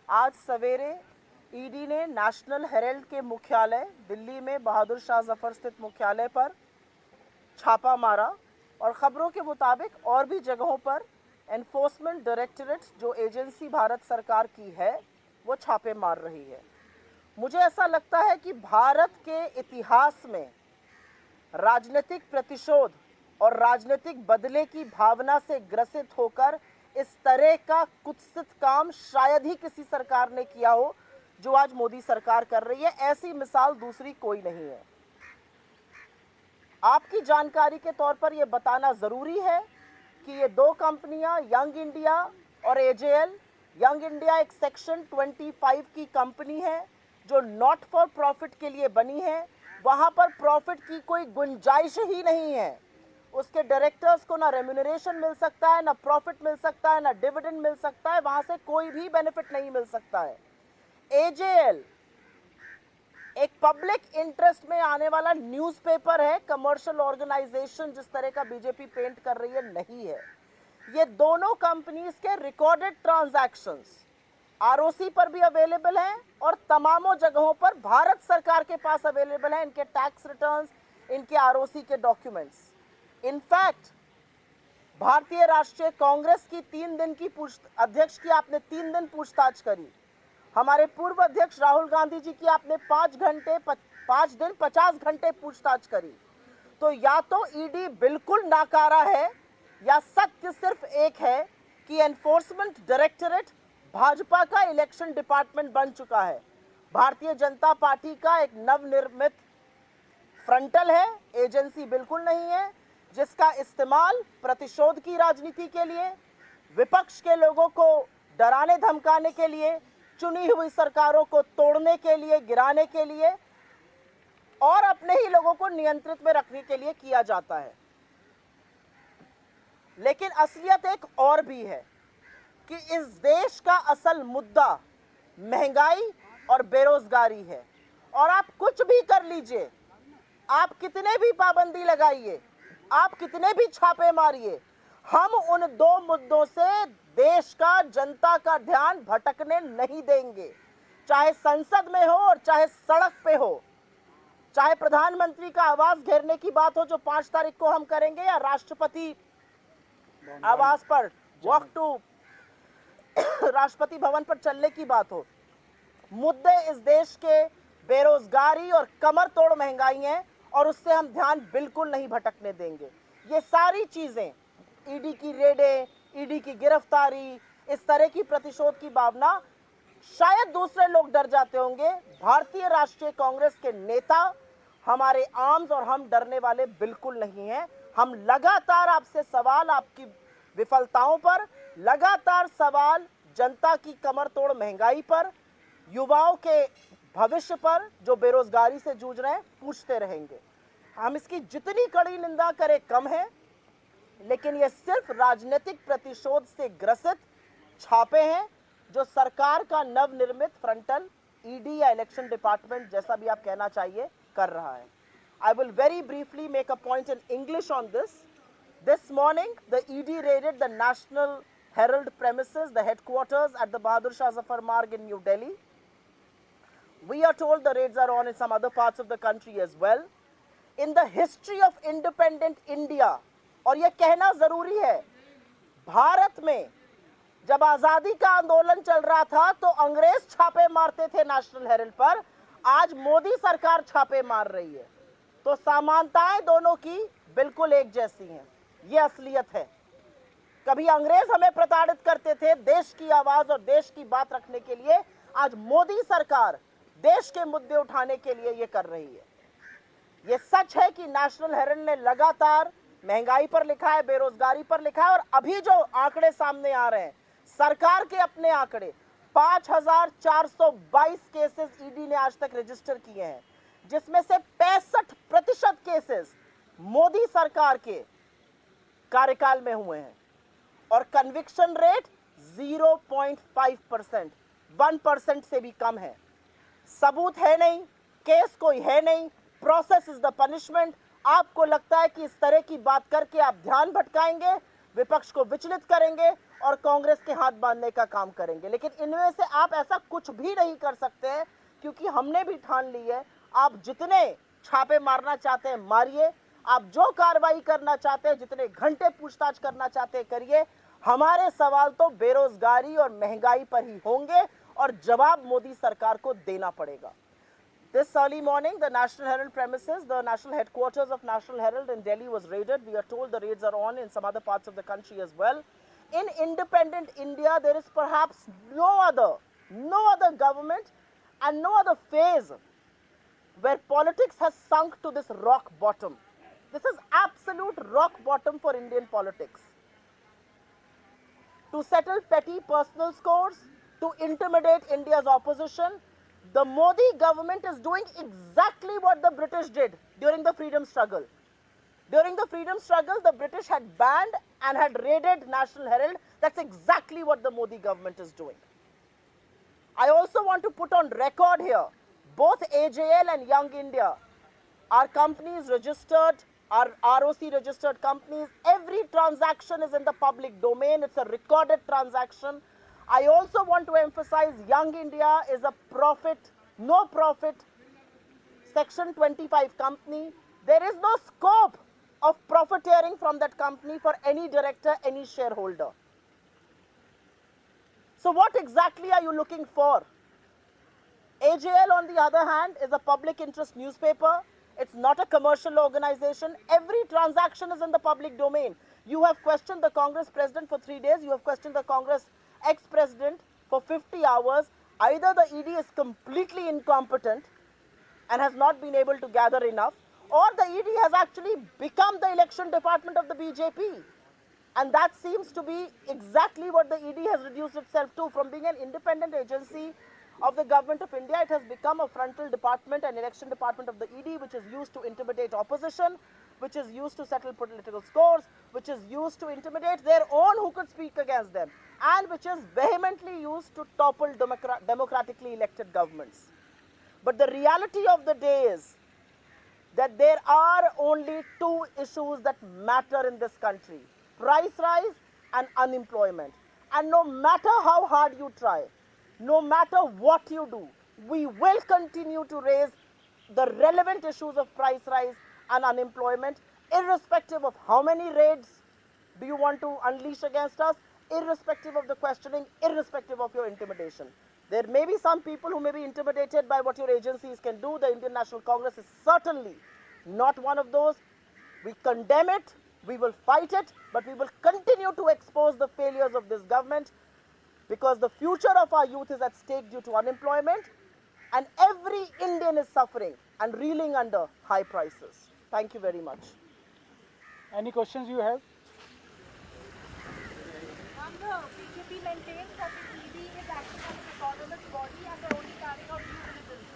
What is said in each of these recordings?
आज सवेरे ईडी ने नेशनल हेराल्ड के मुख्यालय दिल्ली में बहादुर शाह जफर स्थित मुख्यालय पर छापा मारा और खबरों के मुताबिक और भी जगहों पर एनफोर्समेंट डायरेक्टरेट जो एजेंसी भारत सरकार की है वो छापे मार रही है। मुझे ऐसा लगता है कि भारत के इतिहास में राजनीतिक प्रतिशोध और राजनीतिक बदले की भावना से ग्रसित होकर इस तरह का कुत्सित काम शायद ही किसी सरकार ने किया हो जो आज मोदी सरकार कर रही है। ऐसी मिसाल दूसरी कोई नहीं है। आपकी जानकारी के तौर पर यह बताना जरूरी है कि ये दो कंपनियां यंग इंडिया और एजेएल, यंग इंडिया एक सेक्शन 25 की कंपनी है जो नॉट फॉर प्रॉफिट के लिए बनी है। वहां पर प्रॉफिट की कोई गुंजाइश ही नहीं है। उसके डायरेक्टर्स को ना रेम्यूनरेशन मिल सकता है, ना प्रॉफिट मिल सकता है, ना डिविडेंड मिल सकता है, वहां से कोई भी बेनिफिट नहीं मिल सकता है। एजेएल एक पब्लिक इंटरेस्ट में आने वाला न्यूज़पेपर है, कमर्शियल ऑर्गेनाइजेशन जिस तरह का बीजेपी पेंट कर रही है नहीं है। ये दोनों कंपनीज के रिकॉर्डेड ट्रांजैक्शंस आरओसी पर भी अवेलेबल हैं और तमामों जगहों पर भारत सरकार के पास अवेलेबल है इनके टैक्स रिटर्न्स, इनके आरओसी के डॉक्यूमेंट्स। इनफैक्ट भारतीय राष्ट्रीय कांग्रेस की 3 दिन की अध्यक्ष की आपने 3 दिन पूछताछ करी। हमारे पूर्व अध्यक्ष राहुल गांधी जी की आपने 5 दिन 50 घंटे पूछताछ करी। तो या तो ईडी बिल्कुल नाकारा है या सत्य सिर्फ एक है कि एनफोर्समेंट डायरेक्टरेट भाजपा का इलेक्शन डिपार्टमेंट बन चुका है। भारतीय जनता पार्टी का एक नवनिर्मित फ्रंटल है, एजेंसी बिल्कुल नहीं है, जिसका इस्तेमाल प्रतिशोध की राजनीति के लिए, विपक्ष के लोगों को डराने धमकाने के लिए, चुनी हुई सरकारों को तोड़ने के लिए, गिराने के लिए और अपने ही लोगों को नियंत्रित में रखने के लिए किया जाता है। लेकिन असलियत एक और भी है कि इस देश का असल मुद्दा महंगाई और बेरोजगारी है। और आप कुछ भी कर लीजिए, आप कितने भी पाबंदी लगाइए, आप कितने भी छापे मारिए, हम उन दो मुद्दों से देश का, जनता का ध्यान भटकने नहीं देंगे। चाहे संसद में हो और चाहे सड़क पे हो, चाहे प्रधानमंत्री का आवास घेरने की बात हो जो 5 तारीख को हम करेंगे, या राष्ट्रपति आवास पर वॉक टू राष्ट्रपति भवन पर चलने की बात हो। मुद्दे इस देश के बेरोजगारी और कमर तोड़ महंगाई हैं और उससे हम ध्यान बिल्कुल नहीं भटकने देंगे। ये सारी चीजें, ईडी की रेडें, ईडी की गिरफ्तारी, इस तरह की प्रतिशोध की भावना, शायद दूसरे लोग डर जाते होंगे। भारतीय राष्ट्रीय कांग्रेस के नेता, हमारे आर्म्स और हम डरने वाले बिल्कुल नहीं हैं। हम लगातार आपसे सवाल, आपकी विफलताओं पर, लगातार सवाल जनता की कमर तोड़ महंगाई पर, युवाओं के भविष्य पर जो बेरोजगारी से जूझ रहे हैं, पूछते रहेंगे। हम इसकी जितनी कड़ी निंदा करें कम है, लेकिन ये सिर्फ राजनीतिक प्रतिशोध से ग्रसित छापे हैं जो सरकार का नवनिर्मित फ्रंटल ईडी या इलेक्शन डिपार्टमेंट, जैसा भी आप कहना चाहिए, कर रहा है। I will very briefly make a point in English on this. This morning, the ED raided the National Herald premises, the headquarters at the Bahadur Shah Zafar Marg in New Delhi. We are told the raids are on in some other parts of the country as well. In the history of independent India, और ये कहना जरूरी है, भारत में जब आजादी का आंदोलन चल रहा था तो अंग्रेज छापे मारते थे नेशनल हेराल्ड पर, आज मोदी सरकार छापे मार रही है। तो समानताएं दोनों की बिल्कुल एक जैसी हैं। ये असलियत है। कभी अंग्रेज हमें प्रताड़ित करते थे देश की आवाज और देश की बात रखने के लिए, आज मोदी सरकार देश के मुद्दे उठाने के लिए ये कर रही है। ये सच है कि नेशनल हेराल्ड ने लगातार महंगाई पर लिखा है, बेरोजगारी पर लिखा है, और अभी जो आंकड़े सामने आ रहे हैं, सरकार के अपने आंकड़े, 5422 केसेस ईडी ने आज तक रजिस्टर किए हैं, जिसमें से 65% केसेस मोदी सरकार के कार्यकाल में हुए हैं और कन्विक्शन रेट 0.5%, 1% से भी कम है। सबूत है नहीं, केस कोई है नहीं, प्रोसेस इज द पनिशमेंट। आपको लगता है कि इस तरह की बात करके आप ध्यान भटकाएंगे, विपक्ष को विचलित करेंगे और कांग्रेस के हाथ बांधने का काम करेंगे। लेकिन इनमें से आप ऐसा कुछ भी नहीं कर सकते हैं, क्योंकि हमने भी ठान ली है, आप जितने छापे मारना चाहते हैं मारिए, आप जो कार्रवाई करना चाहते हैं, जितने घंटे पूछताछ करना चाहते हैं करिए। हमारे सवाल तो बेरोजगारी और महंगाई पर ही होंगे और जवाब मोदी सरकार को देना पड़ेगा। This early morning, the National Herald premises, the national headquarters of National Herald in Delhi was raided. We are told the raids are on in some other parts of the country as well. In independent India, there is perhaps no other government and no other phase where politics has sunk to this rock bottom. This is absolute rock bottom for Indian politics. To settle petty personal scores, to intimidate India's opposition, the Modi government is doing exactly what the British did during the freedom struggle. During the freedom struggle, the British had banned and had raided National Herald. That's exactly what the Modi government is doing. I also want to put on record here, both AJL and Young India are companies registered, are ROC registered companies. Every transaction is in the public domain. It's a recorded transaction. I also want to emphasize Young India is a no profit Section 25 company. There is no scope of profiteering from that company for any director, any shareholder. So what exactly are you looking for? AJL, on the other hand, is a public interest newspaper. It's not a commercial organization. Every transaction is in the public domain. You have questioned the Congress president for 3 days. You have questioned the Congress ex-president for 50 hours. Either the ED is completely incompetent and has not been able to gather enough, or the ED has actually become the election department of the BJP. And that seems to be exactly what the ED has reduced itself to. From being an independent agency of the government of India, it has become a frontal department, an election department of the ED, which is used to intimidate opposition, which is used to settle political scores, which is used to intimidate their own who could speak against them, and which is vehemently used to topple democratically elected governments. But the reality of the day is that there are only two issues that matter in this country: price rise and unemployment. And no matter how hard you try, no matter what you do, we will continue to raise the relevant issues of price rise and unemployment, irrespective of how many raids do you want to unleash against us, irrespective of the questioning, irrespective of your intimidation. There may be some people who may be intimidated by what your agencies can do. The Indian National Congress is certainly not one of those. We condemn it, we will fight it, but we will continue to expose the failures of this government, because the future of our youth is at stake due to unemployment, and every Indian is suffering and reeling under high prices. Thank you very much. Any questions you have? The BJP maintains that the ED is acting as an autonomous body and they're only carrying out due diligence.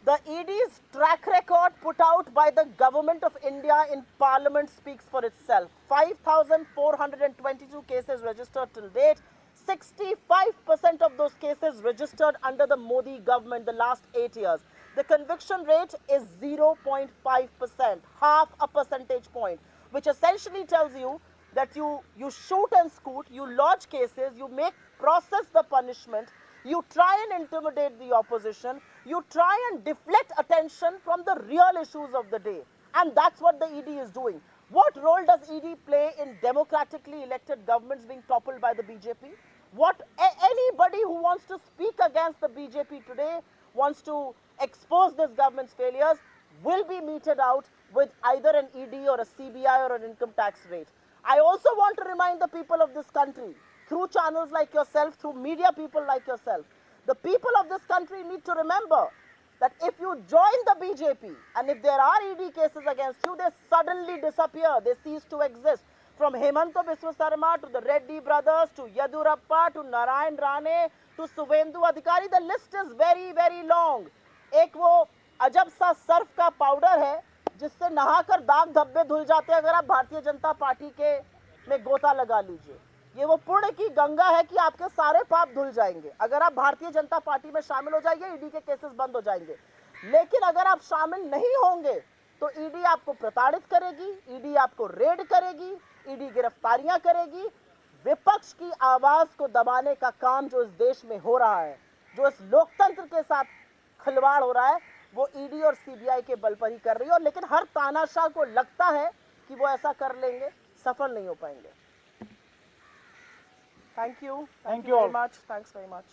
The ED's track record put out by the Government of India in Parliament speaks for itself. 5,422 cases registered till date. 65% of those cases registered under the Modi government the last 8 years. The conviction rate is 0.5%, half a percentage point, which essentially tells you that you shoot and scoot, you lodge cases, you process the punishment, you try and intimidate the opposition, you try and deflect attention from the real issues of the day. And that's what the ED is doing. What role does ED play in democratically elected governments being toppled by the BJP? Anybody who wants to speak against the BJP today, wants to expose this government's failures, will be meted out with either an ED or a CBI or an income tax rate. I also want to remind the people of this country, through channels like yourself, through media people like yourself, the people of this country need to remember that if you join the BJP and if there are ED cases against you, they suddenly disappear, they cease to exist. From Hemanta Biswa Sarma to the Reddy brothers, to Yadurappa, to Narayan Rane, to Suvendu Adhikari, the list is very, very long. एक वो अजब सा Surf का powder है जिससे नहाकर दाग धब्बे धुल जाते हैं अगर आप भारतीय जनता पार्टी के में गोता लगा लीजिए। ये वो पुण्य की गंगा है कि आपके सारे पाप धुल जाएंगे अगर आप भारतीय जनता पार्टी में शामिल हो जाएंगे, ईडी के केसेस बंद हो जाएंगे। लेकिन अगर आप शामिल नहीं होंगे तो ईडी आपको प्रताड़ित करेगी, ईडी आपको रेड करेगी, ईडी गिरफ्तारियां करेगी, विपक्ष की आवाज को दबाने का काम जो इस देश में हो रहा है, जो इस लोकतंत्र के साथ खिलवाड़ हो रहा है, वो ईडी और सीबीआई के बल पर ही कर रही है। और लेकिन हर तानाशाह को लगता है कि वो ऐसा कर लेंगे, सफल नहीं हो पाएंगे। Thank you Thank you all. Very much, thanks very much.